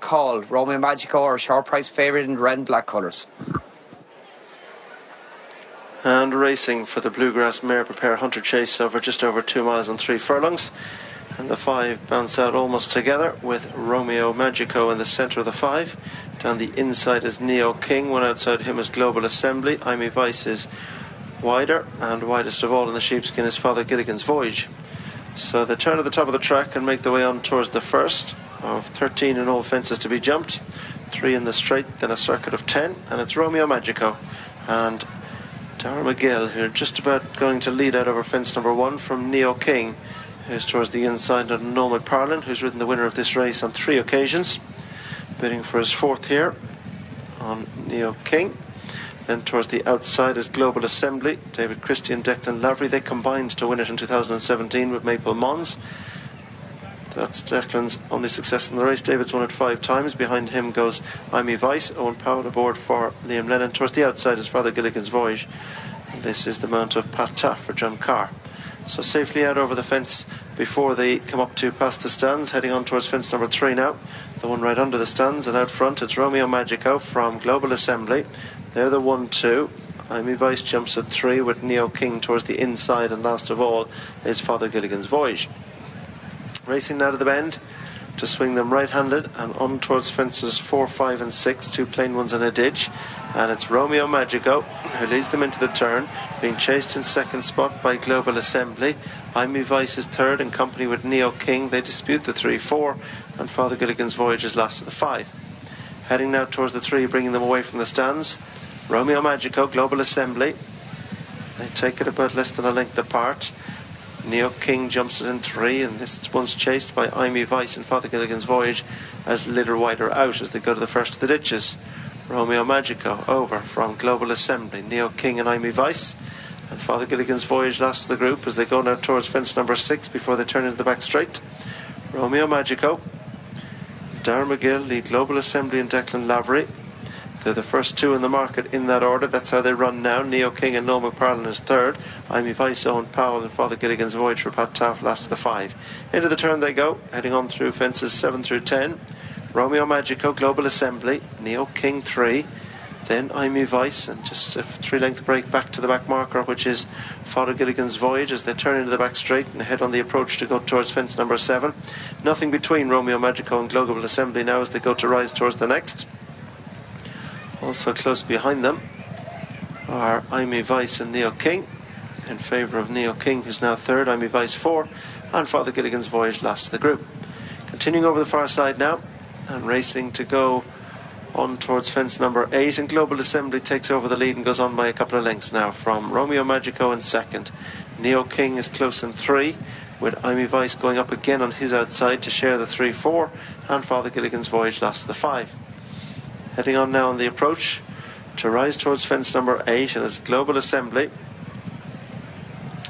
call. Romeo Magico are a short price favourite in red and black colours. And racing for the Bluegrass Mare Prepare Hunter Chase over just over 2 miles and 3 furlongs. And the 5 bounce out almost together with Romeo Magico in the centre of the 5. Down the inside is Neo King. One outside him is Global Assembly. Amy Vice is wider, and widest of all in the sheepskin is Father Gilligan's Voyage. So they turn at the top of the track and make their way on towards the first of 13 in all fences to be jumped. 3 in the straight, then a circuit of 10, and it's Romeo Magico and Dara McGill, who are just about going to lead out over fence number 1 from Neo King, who's towards the inside of Noel McParlin, who's ridden the winner of this race on 3 occasions. Bidding for his 4th here on Neo King. Then towards the outside is Global Assembly, David Christie and Declan Lavery. They combined to win it in 2017 with Maple Mons. That's Declan's only success in the race. David's won it 5 times. Behind him goes Amy Vice. Owen Powell aboard for Liam Lennon. Towards the outside is Father Gilligan's Voyage. And this is the mount of Pat Taff for John Carr. So safely out over the fence before they come up to past the stands, heading on towards fence number 3 now. The one right under the stands, and out front it's Romeo Magico from Global Assembly. They're the 1-2. Amy Vice jumps at 3 with Neo King towards the inside, and last of all is Father Gilligan's Voyage. Racing now to the bend to swing them right-handed and on towards fences 4, 5 and 6, 2 plain ones and a ditch. And it's Romeo Magico who leads them into the turn, being chased in second spot by Global Assembly. Amy Vice is third in company with Neo King. They dispute the 3-4, and Father Gilligan's Voyage is last of the 5. Heading now towards the 3, bringing them away from the stands. Romeo Magico, Global Assembly. They take it about less than a length apart. Neo King jumps it in 3, and this one's chased by Amy Vice and Father Gilligan's Voyage as a little wider out as they go to the first of the ditches. Romeo Magico over from Global Assembly, Neo King and Amy Vice, and Father Gilligan's Voyage last of the group as they go now towards fence number 6 before they turn into the back straight. Romeo Magico, Darren McGill lead Global Assembly and Declan Lavery. They're the first 2 in the market in that order. That's how they run now. Neo King and Noel McParlin is third. Amy Vice, Owen Powell and Father Gilligan's Voyage for Pat Taff last of the 5. Into the turn they go, heading on through fences 7 through 10. Romeo Magico, Global Assembly, Neo King 3, then Amy Vice, and just a 3-length break back to the back marker, which is Father Gilligan's Voyage, as they turn into the back straight and head on the approach to go towards fence number 7. Nothing between Romeo Magico and Global Assembly now as they go to rise towards the next. Also close behind them are Amy Vice and Neo King, in favour of Neo King, who's now third, Amy Vice 4, and Father Gilligan's Voyage last of the group. Continuing over the far side now, and racing to go on towards fence number 8, and Global Assembly takes over the lead and goes on by a couple of lengths now from Romeo Magico in second. Neo King is close in 3, with Amy Vice going up again on his outside to share the 3-4, and Father Gilligan's Voyage last of the 5. Heading on now on the approach to rise towards fence number 8, and it's Global Assembly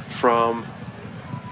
from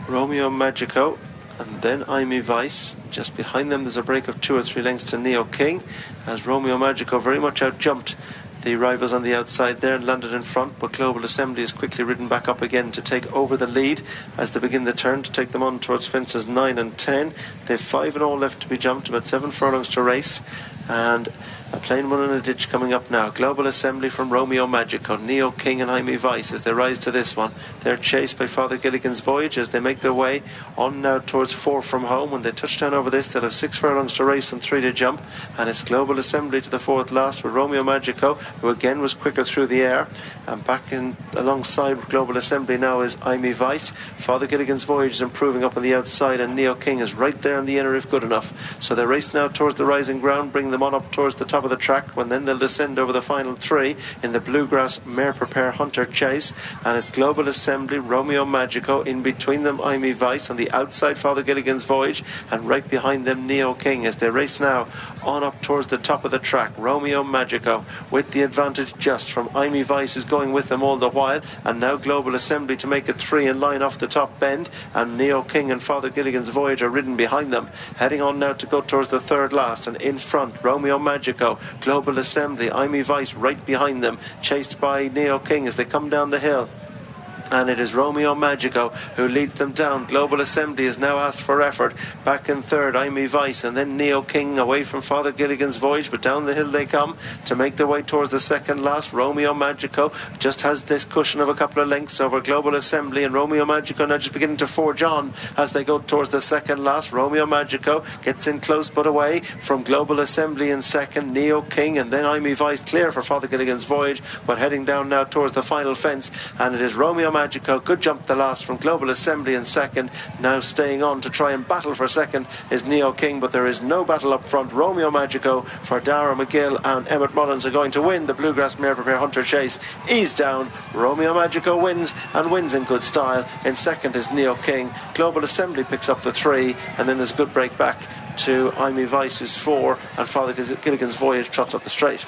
Romeo Magico and then Amy Vice. Just behind them there's a break of 2 or 3 lengths to Neo King, as Romeo Magico very much outjumped the rivals on the outside there and landed in front, but Global Assembly is quickly ridden back up again to take over the lead as they begin the turn to take them on towards fences 9 and 10. They've 5 in all left to be jumped, about 7 furlongs to race, and a plain one in a ditch coming up now. Global Assembly from Romeo Magico, Neo King and Amy Vice as they rise to this one. They're chased by Father Gilligan's Voyage as they make their way on now towards 4 from home. When they touch down over this, they'll have 6 furlongs to race and 3 to jump, and it's Global Assembly to the 4th last with Romeo Magico, who again was quicker through the air, and back in alongside Global Assembly now is Amy Vice. Father Gilligan's Voyage is improving up on the outside, and Neo King is right there in the inner if good enough. So they race now towards the rising ground, bring them on up towards the top of the track, when then they'll descend over the final 3 in the Bluegrass Mare Prepare Hunter Chase, and it's Global Assembly, Romeo Magico, in between them Amy Vice, on the outside Father Gilligan's Voyage, and right behind them Neo King as they race now on up towards the top of the track. Romeo Magico with the advantage just from Amy Vice, is going with them all the while, and now Global Assembly to make it 3 in line off the top bend, and Neo King and Father Gilligan's Voyage are ridden behind them, heading on now to go towards the 3rd last, and in front Romeo Magico, Global Assembly, Amy Vice right behind them, chased by Neo King as they come down the hill. And it is Romeo Magico who leads them down. Global Assembly is now asked for effort. Back in third, Amy Vice, and then Neo King away from Father Gilligan's Voyage, but down the hill they come to make their way towards the second last. Romeo Magico just has this cushion of a couple of lengths over Global Assembly, and Romeo Magico now just beginning to forge on as they go towards the second last. Romeo Magico gets in close but away from Global Assembly in second. Neo King and then Amy Vice clear for Father Gilligan's Voyage, but heading down now towards the final fence, and it is Romeo Magico. Good jump the last from Global Assembly in second. Now staying on to try and battle for second is Neo King, but there is no battle up front. Romeo Magico for Dara McGill and Emmett Mullins are going to win the Bluegrass Mare Prepare Hunter Chase. Ease down. Romeo Magico wins, and wins in good style. In second is Neo King. Global Assembly picks up the 3, and then there's a good break back to Amy Vice, who's 4, and Father Gilligan's Voyage trots up the straight.